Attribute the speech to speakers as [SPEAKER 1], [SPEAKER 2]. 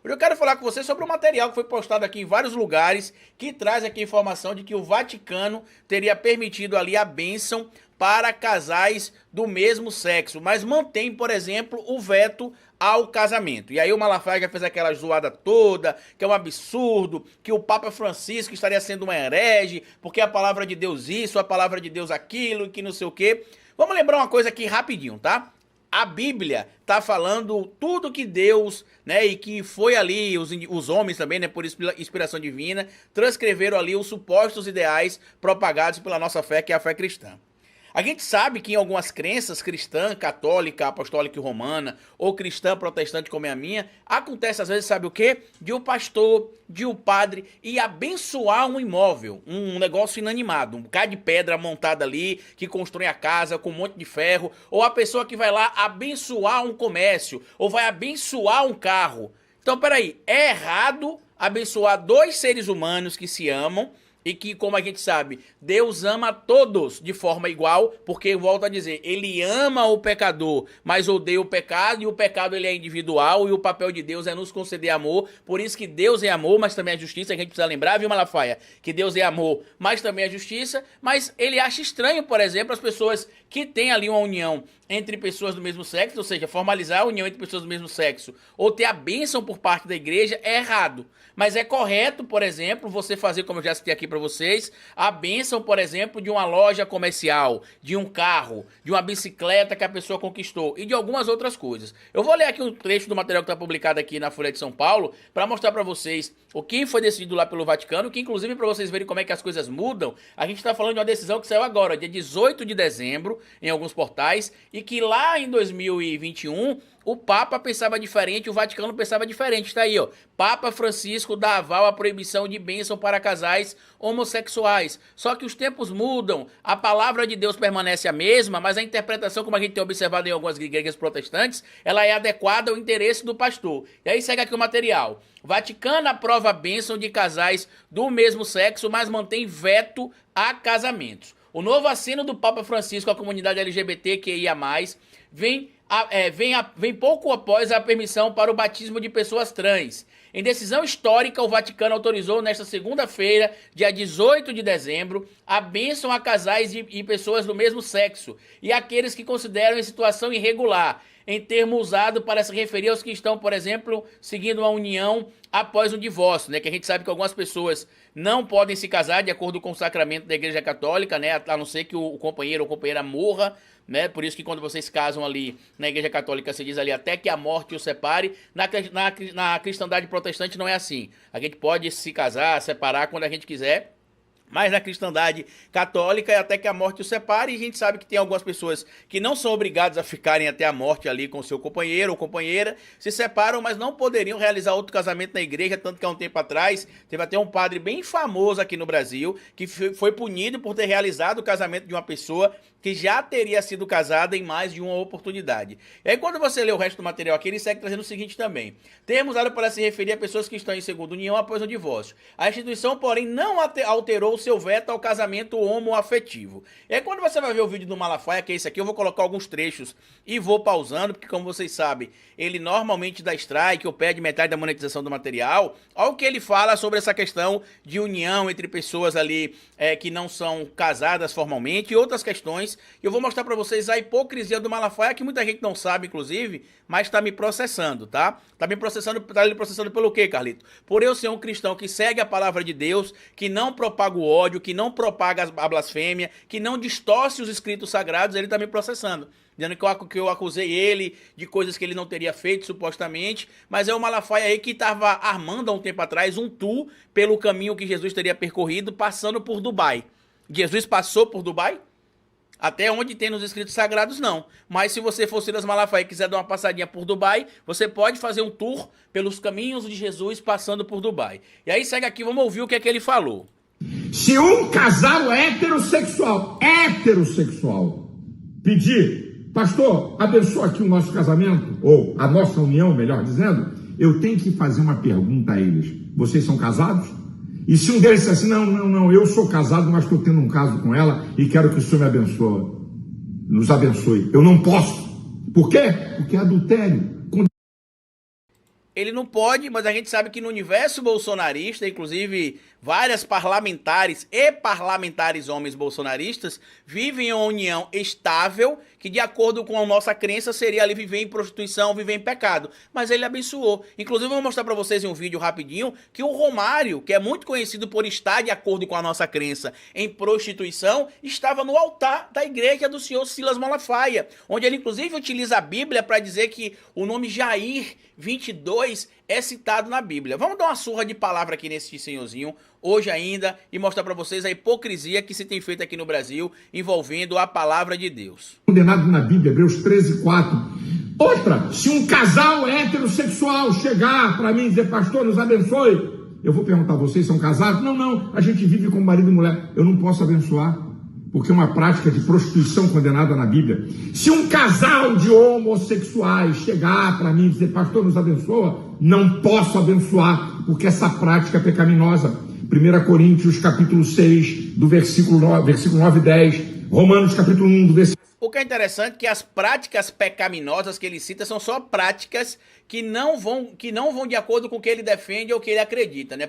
[SPEAKER 1] Hoje eu quero falar com você sobre um material que foi postado aqui em vários lugares, que traz aqui a informação de que o Vaticano teria permitido ali a bênção para casais do mesmo sexo, mas mantém, por exemplo, o veto ao casamento. E aí o Malafaia já fez aquela zoada toda, que é um absurdo, que o Papa Francisco estaria sendo um herege, porque a palavra de Deus isso, a palavra de Deus aquilo, que não sei o quê. Vamos lembrar uma coisa aqui rapidinho, tá? A Bíblia tá falando tudo que Deus, né, e que foi ali, os homens também, né, por inspiração divina, transcreveram ali os supostos ideais propagados pela nossa fé, que é a fé cristã. A gente sabe que em algumas crenças cristã, católica, apostólica e romana, ou cristã protestante como é a minha, acontece às vezes, sabe o quê? De o pastor, de o padre ir abençoar um imóvel, um negócio inanimado, um bocado de pedra montada ali, que constrói a casa com um monte de ferro, ou a pessoa que vai lá abençoar um comércio, ou vai abençoar um carro. Então, peraí, é errado abençoar dois seres humanos que se amam, e que, como a gente sabe, Deus ama todos de forma igual, porque, volto a dizer, ele ama o pecador, mas odeia o pecado, e o pecado ele é individual, e o papel de Deus é nos conceder amor, por isso que Deus é amor, mas também é justiça, a gente precisa lembrar, viu, Malafaia? Que Deus é amor, mas também é justiça, mas ele acha estranho, por exemplo, as pessoas que têm ali uma união entre pessoas do mesmo sexo, ou seja, formalizar a união entre pessoas do mesmo sexo, ou ter a bênção por parte da igreja, é errado. Mas é correto, por exemplo, você fazer, como eu já citei aqui para vocês, a bênção, por exemplo, de uma loja comercial, de um carro, de uma bicicleta que a pessoa conquistou e de algumas outras coisas. Eu vou ler aqui um trecho do material que está publicado aqui na Folha de São Paulo para mostrar para vocês o que foi decidido lá pelo Vaticano, que inclusive para vocês verem como é que as coisas mudam, a gente está falando de uma decisão que saiu agora, dia 18 de dezembro, em alguns portais, e que lá em 2021 o Papa pensava diferente, o Vaticano pensava diferente. Está aí, ó. Papa Francisco dá aval à proibição de bênção para casais homossexuais. Só que os tempos mudam, a palavra de Deus permanece a mesma, mas a interpretação, como a gente tem observado em algumas igrejas protestantes, ela é adequada ao interesse do pastor. E aí segue aqui o material. Vaticano aprova a bênção de casais do mesmo sexo, mas mantém veto a casamentos. O novo assino do Papa Francisco à comunidade LGBTQIA+, vem pouco após a permissão para o batismo de pessoas trans. Em decisão histórica, o Vaticano autorizou nesta segunda-feira, dia 18 de dezembro, a bênção a casais e pessoas do mesmo sexo e aqueles que consideram em situação irregular, em termo usado para se referir aos que estão, por exemplo, seguindo uma união após um divórcio, né? Que a gente sabe que algumas pessoas não podem se casar de acordo com o sacramento da Igreja Católica, né? A não ser que o companheiro ou companheira morra, né? Por isso que quando vocês casam ali na Igreja Católica se diz ali até que a morte os separe. Na cristandade protestante não é assim. A gente pode se casar, separar quando a gente quiser. Mas na cristandade católica é até que a morte os separe, e a gente sabe que tem algumas pessoas que não são obrigadas a ficarem até a morte ali com seu companheiro ou companheira, se separam, mas não poderiam realizar outro casamento na igreja, tanto que há um tempo atrás teve até um padre bem famoso aqui no Brasil, que foi punido por ter realizado o casamento de uma pessoa que já teria sido casada em mais de uma oportunidade. E aí quando você lê o resto do material aqui, ele segue trazendo o seguinte também. Termo usado para se referir a pessoas que estão em segunda união após o divórcio. A instituição, porém, não alterou seu veto ao casamento homoafetivo. E aí quando você vai ver o vídeo do Malafaia, que é esse aqui, eu vou colocar alguns trechos e vou pausando, porque como vocês sabem, ele normalmente dá strike ou perde metade da monetização do material. Olha o que ele fala sobre essa questão de união entre pessoas ali que não são casadas formalmente e outras questões. Eu vou mostrar pra vocês a hipocrisia do Malafaia, que muita gente não sabe, inclusive, mas tá me processando, tá? Tá me processando pelo quê, Carlito? Por eu ser um cristão que segue a palavra de Deus, que não propaga o ódio, que não propaga a blasfêmia, que não distorce os escritos sagrados, ele tá me processando. Dizendo que eu acusei ele de coisas que ele não teria feito, supostamente. Mas é o Malafaia aí que estava armando há um tempo atrás um tour pelo caminho que Jesus teria percorrido, passando por Dubai. Jesus passou por Dubai? Até onde tem nos escritos sagrados, não. Mas se você for Silas Malafaia e quiser dar uma passadinha por Dubai, você pode fazer um tour pelos caminhos de Jesus passando por Dubai. E aí segue aqui, vamos ouvir o que é que ele falou.
[SPEAKER 2] Se um casal heterossexual, pedir, pastor, abençoa aqui o nosso casamento, ou a nossa união, melhor dizendo, eu tenho que fazer uma pergunta a eles. Vocês são casados? E se um deles disser assim, não, eu sou casado, mas estou tendo um caso com ela e quero que o Senhor me abençoe, nos abençoe. Eu não posso. Por quê? Porque é adultério.
[SPEAKER 1] Ele não pode, mas a gente sabe que no universo bolsonarista, inclusive várias parlamentares e parlamentares homens bolsonaristas vivem em uma união estável que, de acordo com a nossa crença, seria ali viver em prostituição, viver em pecado. Mas ele abençoou. Inclusive, eu vou mostrar para vocês em um vídeo rapidinho que o Romário, que é muito conhecido por estar de acordo com a nossa crença em prostituição, estava no altar da igreja do senhor Silas Malafaia, onde ele inclusive utiliza a Bíblia para dizer que o nome Jair 22 é citado na Bíblia. Vamos dar uma surra de palavra aqui nesse senhorzinho, hoje ainda, e mostrar para vocês a hipocrisia que se tem feito aqui no Brasil envolvendo a palavra de Deus.
[SPEAKER 2] Condenado na Bíblia, Hebreus 13:4. Outra, se um casal heterossexual chegar para mim e dizer, pastor, nos abençoe, eu vou perguntar, vocês são casados? Não, a gente vive como marido e mulher. Eu não posso abençoar, porque é uma prática de prostituição condenada na Bíblia. Se um casal de homossexuais chegar para mim e dizer, pastor, nos abençoa, não posso abençoar, porque essa prática é pecaminosa. 1 Coríntios capítulo 6, do versículo 9 e 10, Romanos capítulo 1, do versículo...
[SPEAKER 1] O que é interessante é que as práticas pecaminosas que ele cita são só práticas que não vão de acordo com o que ele defende ou o que ele acredita, né?